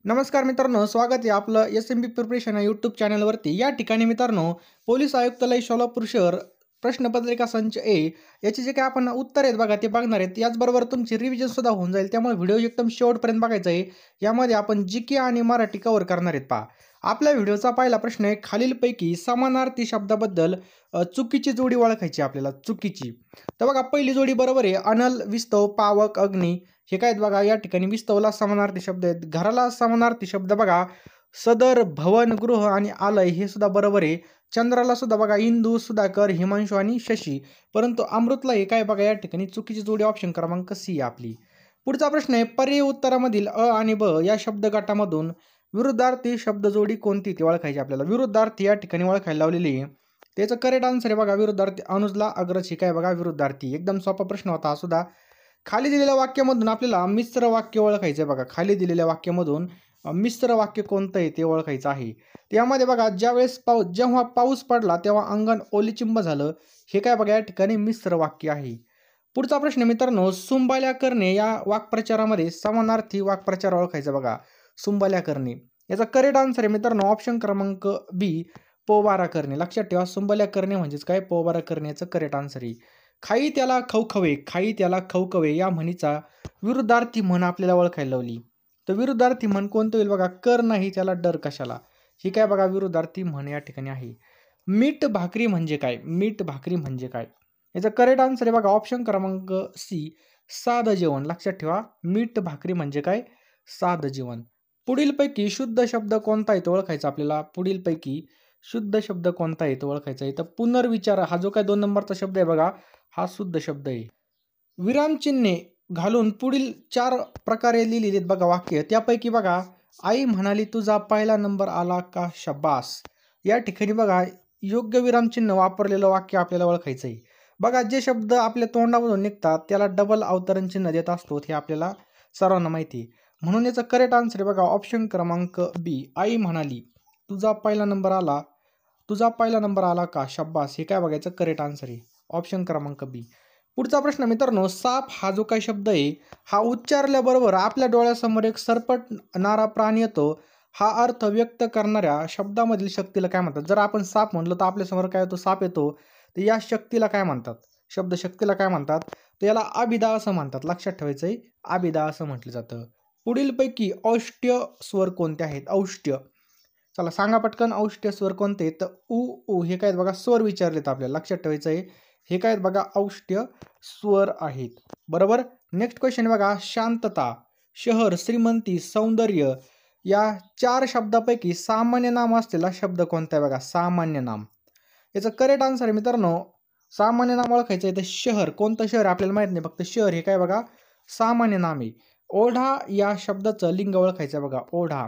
नमस्कार मित्रांनो, स्वागत आहे आपलं SMB प्रिपरेशन या यूट्यूब चॅनलवरती. या ठिकाणी मित्रांनो, पोलीस आयुक्तालय सोलापूर शहर प्रश्नपत्रिका संच ए याचे जे काही आपण उत्तर आहेत बघा ते बघणार आहेत. याचबरोबर तुमची रिव्हिजन सुद्धा होऊन जाईल. त्यामुळे व्हिडिओ एकदम शेवटपर्यंत बघायचा आहे. यामध्ये आपण जीके आणि मराठी कव्हर करणार आहेत पहा. आपल्या व्हिडिओचा पहिला प्रश्न आहे, खालीलपैकी समानार्थी शब्दाबद्दल चुकीची जोडी ओळखायची आपल्याला. चुकीची तर बघा, पहिली जोडी बरोबर आहे. अनल, विस्तव, पावक, अग्नी हे काय आहेत बघा. या ठिकाणी विस्तवला समानार्थी शब्द आहेत. घराला समानार्थी शब्द बघा सदर, भवन, गृह आणि आलय हे सुद्धा बरोबर आहे. चंद्राला सुद्धा बघा इंदू, सुधाकर, हिमांशू आणि शशी. परंतु अमृतला हे काय बघा, या ठिकाणी चुकीची जोडी ऑप्शन क्रमांक सी आहे आपली. पुढचा प्रश्न आहे, पर्यायी उत्तरामधील अ आणि ब या शब्द गटामधून विरुद्धार्थी शब्द जोडी कोणती ती ओळखायची आपल्याला. विरुद्धार्थी या ठिकाणी ओळखायला लावलेली आहे. त्याचं करेक्ट आन्सर आहे बघा विरुद्धार्थी. अनुजला अग्रज हे काय बघा विरुद्धार्थी. एकदम सोपा प्रश्न होता हा सुद्धा. खाली दिलेल्या वाक्यामधून आपल्याला मिश्र वाक्य ओळखायचं आहे बघा. खाली दिलेल्या वाक्यामधून मिश्र वाक्य कोणतं आहे ते ओळखायचं आहे. त्यामध्ये बघा, जेव्हा पाऊस पडला तेव्हा अंगण ओलीचिंब झालं हे काय बघा या ठिकाणी मिश्र वाक्य आहे. पुढचा प्रश्न मित्रांनो, सुंबाल्या करणे या वाक्प्रचारामध्ये समानार्थी वाक्प्रचार ओळखायचा बघा. सुंबाल्या करणे याचा करेक्ट आन्सर आहे मित्रांनो ऑप्शन क्रमांक बी, पोबारा करणे. लक्षात ठेवा, सुंबाल्या करणे म्हणजेच काय, पोबारा करणे याचं करेक्ट आन्सर आहे. खाई त्याला खवखवे, खाई त्याला खवखवे या म्हणीचा विरुद्धार्थी म्हण आपल्याला ओळखायला लावली. तर विरुद्धार्थी म्हण कोणतं होईल बघा, कर नाही त्याला डर कशाला. ही काय बघा विरुद्धार्थी म्हण या ठिकाणी आहे. मीठ भाकरी म्हणजे काय, मीठ भाकरी म्हणजे काय याचा करेक्ट आन्सर आहे बघा ऑप्शन क्रमांक सी, साधं जेवण. लक्षात ठेवा, मीठ भाकरी म्हणजे काय, साधं जेवण. पुढीलपैकी शुद्ध शब्द कोणता आहे तो ओळखायचा आपल्याला. पुढीलपैकी शुद्ध शब्द कोणता आहे तो ओळखायचा आहे. तर पुनर्विचार हा जो काय 2 नंबरचा शब्द आहे बघा, हा शुद्ध शब्द आहे. विरामचिन्हे घालून पुढील 4 प्रकारे लिहिलेली आहेत बघा वाक्य. त्यापैकी बघा, आई म्हणाली तुझा पहिला नंबर आला का शब्बास. या ठिकाणी बघा योग्य विरामचिन्ह वापरलेलं वाक्य आपल्याला ओळखायचं आहे. बघा, जे शब्द आपल्या तोंडामधून निघतात त्याला डबल अवतरण चिन्ह देत असतो हे आपल्याला सर्वांना माहिती आहे. म्हणून याचा करेक्ट आन्सर आहे बघा ऑप्शन क्रमांक बी, आई म्हणाली तुझा पहिला नंबर आला, तुझा पहिला नंबर आला का शब्बास हे काय बघायचं करेक्ट आन्सर आहे ऑप्शन क्रमांक बी. पुढचा प्रश्न मित्रांनो, साप हा जो काही शब्द आहे हा उच्चारल्याबरोबर आपल्या डोळ्यासमोर एक सरपटणारा प्राणी येतो. हा अर्थ व्यक्त करणाऱ्या शब्दामधील शक्तीला काय म्हणतात. जर आपण साप म्हणलं तर आपल्यासमोर काय होतो, साप येतो. तर या शक्तीला काय म्हणतात, शब्द शक्तीला काय म्हणतात, तर याला अभिधा असं म्हणतात. लक्षात ठेवायचं आहे, अभिधा असं म्हटलं जातं. पुढीलपैकी औष्ट्य स्वर कोणते आहेत. औष्ट्य, चला सांगा पटकन, औष्ट्य स्वर कोणते. तर उ उ हे काय बघा स्वर विचारलेत आपल्याला. लक्षात ठेवायचं आहे, हे काय बघा औष्ट्य स्वर आहेत. बरोबर. नेक्स्ट क्वेश्चन बघा, शांतता, शहर, श्रीमंती, सौंदर्य या 4 शब्दापैकी सामान्य नाम असलेला शब्द कोणता आहे बघा. सामान्य नाम याचं करेक्ट आन्सर आहे मित्रांनो. सामान्य नाम ओळखायचं आहे तर शहर, कोणतं शहर आपल्याला माहित नाही, फक्त शहर हे काय बघा सामान्य नाम आहे. ओढा या शब्दाचं लिंग ओळखायचं आहे बघा. ओढा,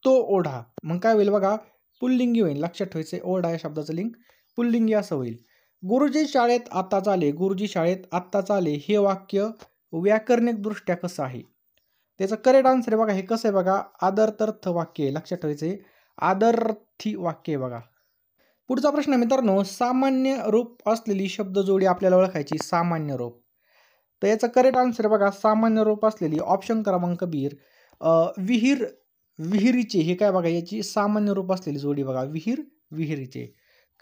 तो ओढा मग काय होईल बघा, पुल्लिंगी होईल. लक्षात ठेवायचं आहे, ओढा या शब्दाचं लिंग पुल्लिंगी असं होईल. गुरुजी शाळेत आत्ताच आले, गुरुजी शाळेत आत्ताच आले हे वाक्य व्याकरणिक दृष्ट्या कसं आहे. त्याचं करेक्ट आन्सर आहे बघा, हे कसं आहे बघा, आदरार्थ वाक्य आहे. लक्षात ठेवायचं आहे, आदरार्थी वाक्य आहे बघा. पुढचा प्रश्न मित्रांनो, सामान्य रूप असलेली शब्द जोडी आपल्याला ओळखायची. सामान्य रूप, तर याचं करेक्ट आन्सर आहे बघा सामान्य रूप असलेली ऑप्शन क्रमांक बी, विहीर, विहिरीचे हे काय बघा याची सामान्य रूप असलेली जोडी बघा, विहीर, विहिरीचे.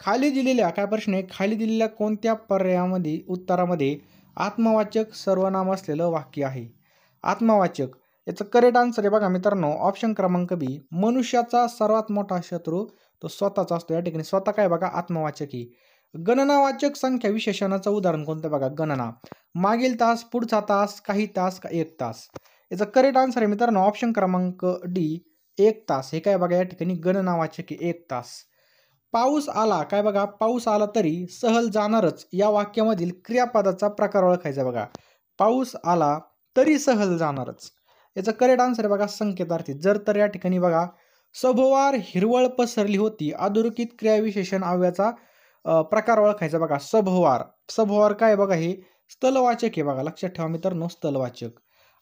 खाली दिलेल्या काय प्रश्न आहे, खाली दिलेल्या कोणत्या पर्यायामध्ये उत्तरामध्ये आत्मवाचक सर्वनाम असलेलं वाक्य आहे. आत्मवाचक याचं करेक्ट आन्सर आहे बघा मित्रांनो ऑप्शन क्रमांक बी, मनुष्याचा सर्वात मोठा शत्रू तो स्वतःचा असतो. या ठिकाणी स्वतः काय बघा आत्मवाचक आहे. गणनावाचक संख्या विशेषणाचं उदाहरण कोणतं बघा, गणना, मागील तास, पुढचा तास, काही तास का एक तास. याचं करेक्ट आन्सर आहे मित्रांनो ऑप्शन क्रमांक डी, एक तास. हे काय बघा या ठिकाणी गणनावाचक आहे, एक तास. पाऊस आला काय बघा, पाऊस आला तरी सहल जाणारच या वाक्यामधील क्रियापदाचा प्रकार ओळखायचा बघा. पाऊस आला तरी सहल जाणारच याचं करेक्ट आन्सर आहे बघा संकेतार्थी. जर तर या ठिकाणी बघा, सभोवार हिरवळ पसरली होती अधोरेखित क्रियाविशेषण अव्ययाचा प्रकार ओळखायचा बघा. सभोवार, सभोवार काय बघा हे स्थलवाचक आहे बघा. लक्षात ठेवा मित्रांनो स्थलवाचक.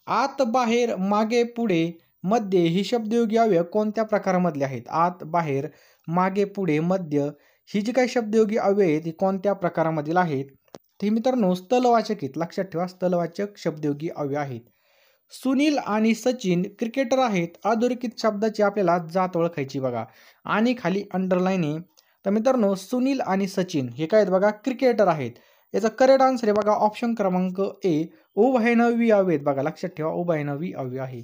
आत, बाहेर, मागे, पुढे, मध्ये ही शब्दयोगी अव्यय कोणत्या प्रकारामधले आहेत. आत, बाहेर, मागे, पुढे, मध्य ही जी काही शब्दयोगी अव्यय आहेत ती कोणत्या प्रकारामधील आहेत. ते मित्रांनो स्थलवाचक आहेत. लक्षात ठेवा स्थलवाचक शब्दयोगी अव्यय आहेत. सुनील आणि सचिन क्रिकेटर आहेत. अधोरेखित शब्दाची आपल्याला जात ओळखायची बघा. आणि खाली अंडरलाईन आहे. तर मित्रांनो सुनील आणि सचिन हे काय आहेत बघा क्रिकेटर आहेत. याचा करेक्ट आन्सर आहे बघा ऑप्शन क्रमांक ए उभयनवी अव्यय आहेत बघा. लक्षात ठेवा उभयनवी अव्यय आहे.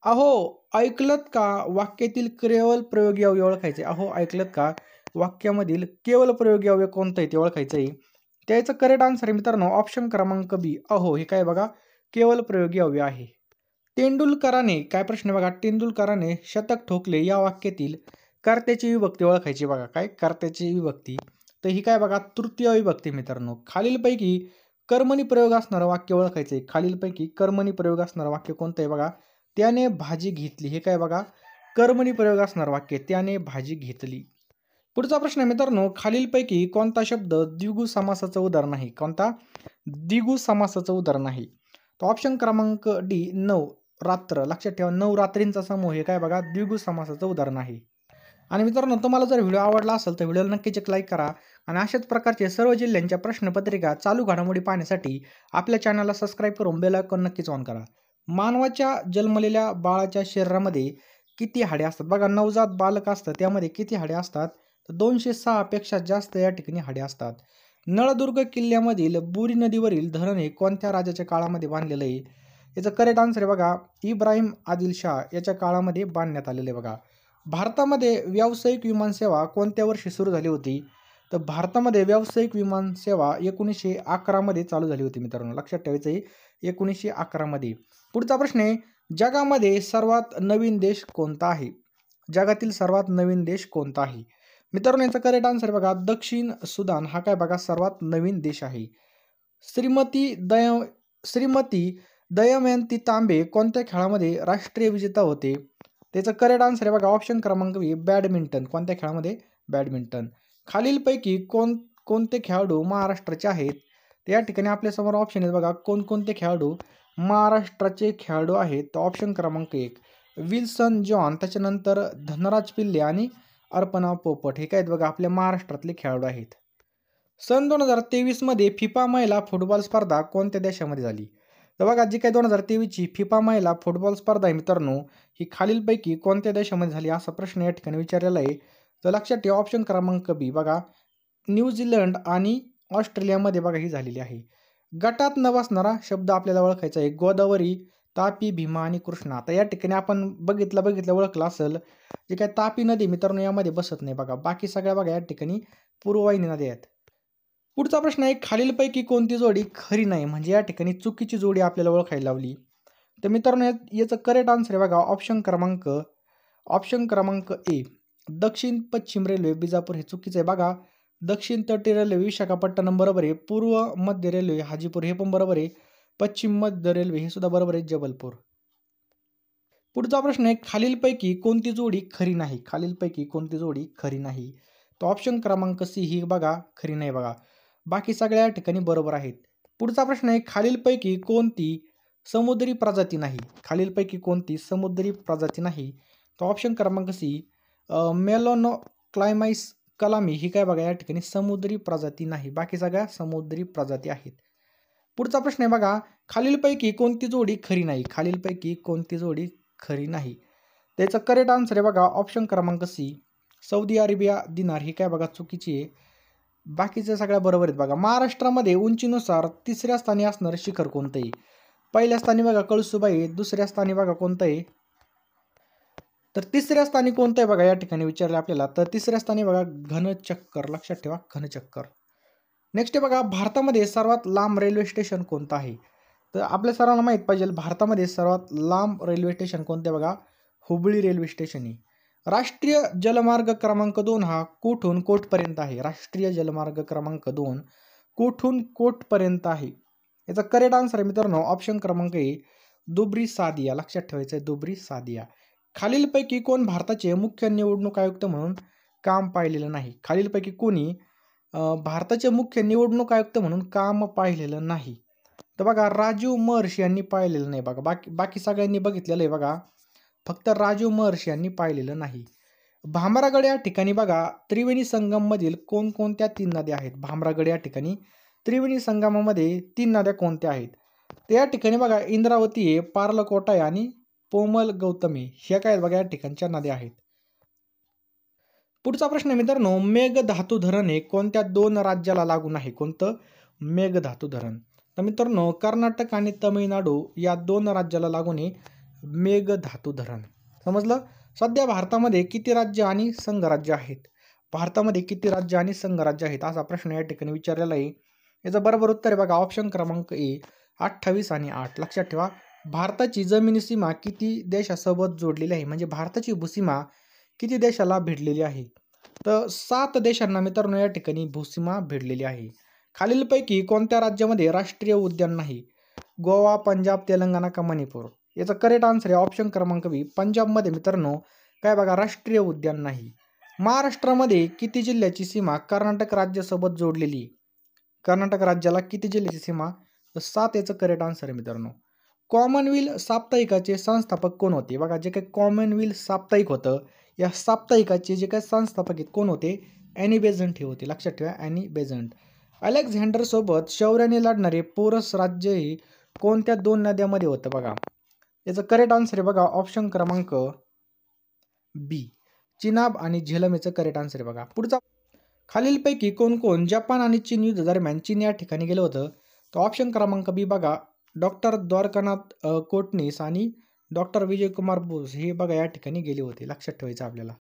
अहो ऐकलत का वाक्यातील केवल प्रयोगी अव्यय ओळखायचे. अहो ऐकलत का वाक्यामधील केवल प्रयोगी अव्यय कोणतं आहे ते ओळखायचं आहे. त्याचं करेक्ट आन्सर आहे मित्रांनो ऑप्शन क्रमांक बी. अहो हे काय बघा केवल प्रयोगी अव्यय आहे. तेंडुलकराने काय प्रश्न आहे बघा. तेंडुलकराने शतक ठोकले या वाक्यातील कर्त्याची विभक्ती ओळखायची बघा. काय कर्त्याची विभक्ती. तर ही काय बघा तृतीय विभक्ती मित्रांनो. खालीलपैकी कर्मणी प्रयोग असणारं वाक्य ओळखायचं आहे. खालीलपैकी कर्मणी प्रयोग असणारं वाक्य कोणतं आहे बघा. त्याने भाजी घेतली. हे काय बघा कर्मणी प्रयोग असणारं वाक्य. त्याने भाजी घेतली. पुढचा प्रश्न आहे मित्रांनो. खालीलपैकी कोणता शब्द द्विगु समासाचं उदाहरण आहे. कोणता द्विगु समासाचं उदाहरण आहे. तर ऑप्शन क्रमांक डी 9 रात्र. लक्षात ठेवा 9 रात्रींचा समूह हे काय बघा द्विगु समासाचं उदाहरण आहे. आणि मित्रांनो तुम्हाला जर व्हिडिओ आवडला असेल तर व्हिडिओला नक्कीच एक लाईक करा. आणि अशाच प्रकारचे सर्व जिल्ह्यांच्या प्रश्नपत्रिका चालू घडामोडी पाहण्यासाठी आपल्या चॅनलला सबस्क्राईब करून बेल आयकॉन नक्कीच ऑन करा. मानवाच्या जन्मलेल्या बाळाच्या शरीरामध्ये किती हाडे असतात बघा. नवजात बालक असतं त्यामध्ये किती हाडे असतात. तर 206 पेक्षा जास्त या ठिकाणी हाडे असतात. नळदुर्ग किल्ल्यामधील बुरी नदीवरील धरण हे कोणत्या राजाच्या काळामध्ये बांधलेलं आहे. याचं करेक्ट आन्सर आहे बघा इब्राहिम आदिलशाह याच्या काळामध्ये बांधण्यात आलेलं आहे बघा. भारतामध्ये व्यावसायिक विमानसेवा कोणत्या वर्षी सुरू झाली होती. तर भारतामध्ये व्यावसायिक विमानसेवा 1911 मध्ये चालू झाली होती मित्रांनो. लक्षात ठेवायचं आहे 1911 मध्ये. पुढचा प्रश्न आहे जगामध्ये सर्वात नवीन देश कोणता आहे. जगातील सर्वात नवीन देश कोणता आहे. मित्रांनो याचा करेक्ट आन्सर बघा दक्षिण सुदान हा काय बघा सर्वात नवीन देश आहे. श्रीमती दमयंती तांबे कोणत्या खेळामध्ये राष्ट्रीय विजेता होते. त्याचं करेक्ट आन्सर आहे बघा ऑप्शन क्रमांक बी बॅडमिंटन. कोणत्या खेळामध्ये बॅडमिंटन. खालीलपैकी कोणते खेळाडू महाराष्ट्राचे आहेत. तर या ठिकाणी आपल्यासमोर ऑप्शन आहेत बघा कोणकोणते खेळाडू महाराष्ट्राचे खेळाडू आहेत. तर ऑप्शन क्रमांक 1 विल्सन जॉन, त्याच्यानंतर धनराज पिल्ले आणि अर्पणा पोपट हे काय आहेत बघा आपल्या महाराष्ट्रातले खेळाडू आहेत. सन 2023 मध्ये फिफा महिला फुटबॉल स्पर्धा कोणत्या देशामध्ये झाली. तर बघा जी काय 2023ची फिफा महिला फुटबॉल स्पर्धा आहे मित्रांनो ही खालीलपैकी कोणत्या देशामध्ये झाली असा प्रश्न या ठिकाणी विचारलेला आहे. तर लक्षात ठेवा ऑप्शन क्रमांक बी बघा न्यूझीलंड आणि ऑस्ट्रेलियामध्ये बघा ही झालेली आहे. गटात न बसणारा शब्द आपल्याला ओळखायचा आहे. गोदावरी, तापी, भीमा आणि कृष्णा. आता या ठिकाणी आपण बघितलं ओळखलं असेल जे काय तापी नदी मित्रांनो यामध्ये बसत नाही बघा. बाकी सगळ्या बघा या ठिकाणी पूर्ववाहिनी नदी आहेत. पुढचा प्रश्न आहे खालीलपैकी कोणती जोडी खरी नाही. म्हणजे या ठिकाणी चुकीची जोडी आपल्याला ओळखायला लावली. तर मित्रांनो याचं करेक्ट आन्सर आहे बघा ऑप्शन क्रमांक ए दक्षिण पश्चिम रेल्वे बिजापूर हे चुकीचं आहे बघा. दक्षिण तटीय रेल्वे विशाखापट्टणम बरोबर आहे. पूर्व मध्य रेल्वे हाजीपूर हे पण बरोबर आहे. पश्चिम मध्य रेल्वे हे सुद्धा बरोबर आहे जबलपूर. पुढचा प्रश्न आहे खालीलपैकी कोणती जोडी खरी नाही. खालीलपैकी कोणती जोडी खरी नाही. तर ऑप्शन क्रमांक सी ही बघा खरी नाही बघा. बाकी सगळ्या ठिकाणी बरोबर आहेत. पुढचा प्रश्न आहे खालीलपैकी कोणती समुद्री प्रजाती नाही. खालीलपैकी कोणती समुद्री प्रजाती नाही. तर ऑप्शन क्रमांक सी मेलोनोक्लायमाइस कलामी ही काय बघा या ठिकाणी समुद्री प्रजाती नाही. बाकी सगळ्या समुद्री प्रजाती आहेत. पुढचा प्रश्न आहे बघा खालीलपैकी कोणती जोडी खरी नाही. खालीलपैकी कोणती जोडी खरी नाही. त्याचं करेक्ट आन्सर आहे बघा ऑप्शन क्रमांक सी सौदी अरेबिया दिनार ही काय बघा चुकीची आहे. बाकीच्या सगळ्या बरोबर आहेत बघा. महाराष्ट्रामध्ये उंचीनुसार 3ऱ्या स्थानी असणारं शिखर कोणतं आहे. पहिल्या स्थानी बघा कळसुबाई, दुसऱ्या स्थानी बघा कोणतं आहे. तर 3ऱ्या स्थानी कोणतं आहे बघा या ठिकाणी विचारलं आपल्याला. तर 3ऱ्या स्थानी बघा घनचक्कर. लक्षात ठेवा घनचक्कर. नेक्स्ट आहे बघा भारतामध्ये सर्वात लांब रेल्वे स्टेशन कोणतं आहे. तर आपल्या सर्वांना माहीत पाहिजे भारतामध्ये सर्वात लांब रेल्वे स्टेशन कोणते बघा हुबळी रेल्वे स्टेशन आहे. राष्ट्रीय जलमार्ग क्रमांक 2 हा कोठून कोठपर्यंत आहे. राष्ट्रीय जलमार्ग क्रमांक 2 कोठून कोठपर्यंत आहे. याचा करेक्ट आन्सर आहे मित्रांनो ऑप्शन क्रमांक ए दुब्री सादिया. लक्षात ठेवायचं आहे दुब्री सादिया. खालीलपैकी कोण भारताचे मुख्य निवडणूक आयुक्त म्हणून काम पाहिलेलं नाही. खालीलपैकी कोणी भारताचे मुख्य निवडणूक आयुक्त म्हणून काम पाहिलेलं नाही. तर बघा राजीव महर्षी यांनी पाहिलेलं नाही बघा. बाकी सगळ्यांनी बघितलेलं आहे बघा. फक्त राजीव महर्षी यांनी पाहिलेलं नाही. भामरागड या ठिकाणी बघा त्रिवेणी संगम मधील कोणकोणत्या 3 नद्या आहेत. भामरागड या ठिकाणी त्रिवेणी संगमामध्ये 3 नद्या कोणत्या आहेत. तर या ठिकाणी बघा इंद्रावती आहे, पार्लकोटा आहे आणि पोमल गौतमी ह्या काय आहेत बघा या ठिकाणच्या नद्या आहेत. पुढचा प्रश्न मित्रांनो, मेघधातू धरण हे कोणत्या 2 राज्याला लागून आहे? कोणतं? मेघधातू धरण. तर मित्रांनो कर्नाटक आणि तमिळनाडू या 2 राज्याला लागून आहे मेघधातू धरण. समजलं? सध्या भारतामध्ये किती राज्य आणि संघराज्य आहेत? भारतामध्ये किती राज्य आणि संघराज्य आहेत असा प्रश्न या ठिकाणी विचारलेला आहे. याचं बरोबर उत्तर आहे बघा ऑप्शन क्रमांक ए 28 आणि 8. लक्षात ठेवा, भारताची जमिनी सीमा किती देशासोबत जोडलेली आहे, म्हणजे भारताची भूसीमा किती देशाला भिडलेली आहे? तर 7 देशांना मित्रांनो या ठिकाणी भूसीमा भिडलेली आहे. खालीलपैकी कोणत्या राज्यामध्ये राष्ट्रीय उद्यान नाही? गोवा, पंजाब, तेलंगणा का मणिपूर? याचा करेक्ट आन्सर आहे ऑप्शन क्रमांक बी, पंजाबमध्ये मित्रांनो काय बघा राष्ट्रीय उद्यान नाही. महाराष्ट्रामध्ये किती जिल्ह्याची सीमा कर्नाटक राज्यासोबत जोडलेली आहे? कर्नाटक राज्याला किती जिल्ह्याची सीमा? तर 7 याचं करेक्ट आन्सर आहे मित्रांनो. कॉमनवेल्थ साप्ताहिकाचे संस्थापक कोण होते? बघा जे काही कॉमनवेल्थ साप्ताहिक होतं, या साप्ताहिकाचे जे काही संस्थापक आहेत कोण होते? ॲनी बेझंट हे होते. लक्षात ठेवा ॲनी बेझंट. अलेक्झांडर सोबत शौर्याने लढणारे पोरस राज्य हे कोणत्या 2 नद्यामध्ये होतं बघा? याचं करेक्ट आन्सर आहे बघा ऑप्शन क्रमांक बी, चिनाब आणि झेलम याचं करेक्ट आन्सर आहे बघा. पुढचा, खालीलपैकी कोण कोण जपान आणि चीन युद्ध दरम्यान चीन या ठिकाणी गेलं होतं? तर ऑप्शन क्रमांक बी बघा डॉक्टर द्वारकानाथ कोटणीस आणि डॉक्टर विजयकुमार बोस हे बघा या ठिकाणी गेले होते. लक्षात ठेवायचं आपल्याला.